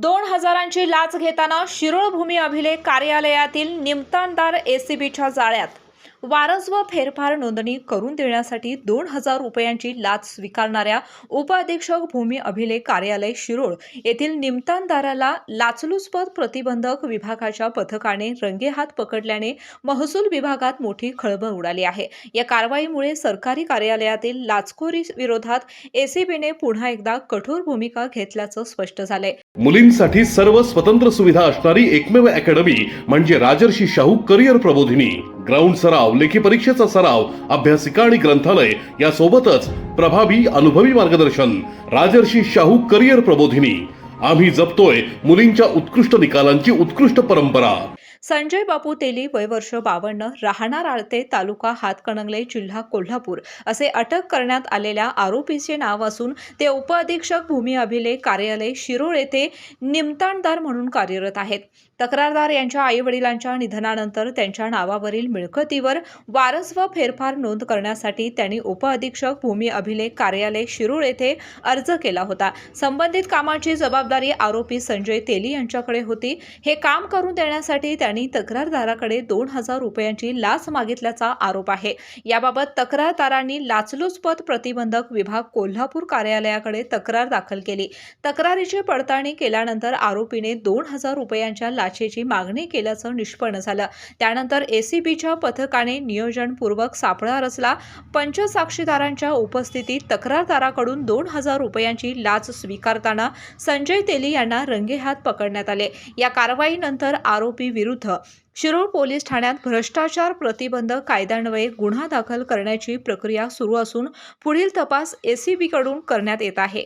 2,000ची लाच घेताना शिरोळ भूमी अभिलेख कार्यालयातील निमतानदार एसीबीच्या जाळ्यात। वारस व फेरफार नोंदणी करून देण्यासाठी 2,000 रुपयांची लाच स्वीकारणाऱ्या उपअधीक्षक भूमी अभिलेख कार्यालय शिरोळ येथील निमतानदाराला लाचलुचपत प्रतिबंधक विभागाच्या पथकाने रंगेहात पकडल्याने महसूल विभागात मोठी खळबळ उडाली आहे। या कारवाईमुळे सरकारी कार्यालयातील लाचखोरी विरोधात एसीबीने पुन्हा एकदा कठोर भूमिका घेतल्याचं स्पष्ट झालंय। मुलींसाठी सर्व स्वतंत्र सुविधा असणारी एकमेव अकॅडमी म्हणजे राजर्षी शाहू करिअर प्रबोधिनी। ग्राउंड सराव, लेखी परीक्षेचा सराव, अभ्यासिका आणि ग्रंथालय यासोबतच प्रभावी अनुभवी मार्गदर्शन। राजर्षी शाहू करिअर प्रबोधिनी। आम्ही जपतोय मुलींच्या उत्कृष्ट निकालांची उत्कृष्ट परंपरा। संजय बापू तेली, वय वर्ष 52, राहणार आळते, तालुका हातकणंगले, जिल्हा कोल्हापूर असे अटक करण्यात आलेल्या आरोपीचे नाव असून ते उपअधीक्षक भूमी अभिलेख कार्यालय शिरोळ येथे निमतानदार म्हणून कार्यरत आहेत। तक्रारदार यांच्या आई-वडिलांच्या निधनानंतर त्यांच्या नावावरील मिळकतीवर वारस व फेरफार नोंद करण्यासाठी त्यांनी उपअधीक्षक भूमी अभिलेख कार्यालय शिरोळ येथे अर्ज केला होता। संबंधित कामाची जबाबदारी आरोपी संजय तेली यांच्याकडे होती। हे काम करून देण्यासाठी त्यांनी तक्रारदाराकडे 2,000 रुपयांची लाच मागितल्याचा आरोप आहे। याबाबत तक्रारदारांनी लाचलुचपत प्रतिबंधक विभाग कोल्हापूर कार्यालयाकडे तक्रार दाखल केली। तक्रारीची पडताळणी केल्यानंतर आरोपीने 2,000 रुपयांच्या लाचेची मागणी केल्याचं निष्पन्न झालं। त्यानंतर एसीबीच्या पथकाने नियोजनपूर्वक सापळा रचला। पंचसाक्षीदारांच्या उपस्थितीत तक्रारदाराकडून 2,000 रुपयांची लाच स्वीकारताना संजय तेली यांना रंगेहात पकडण्यात आले। या कारवाईनंतर आरोपी विरुद्ध शिरोळ पोलीस ठाण्यात भ्रष्टाचार प्रतिबंधक कायद्यान्वये गुन्हा दाखल करण्याची प्रक्रिया सुरू असून पुढील तपास एसीबीकडून करण्यात येत आहे।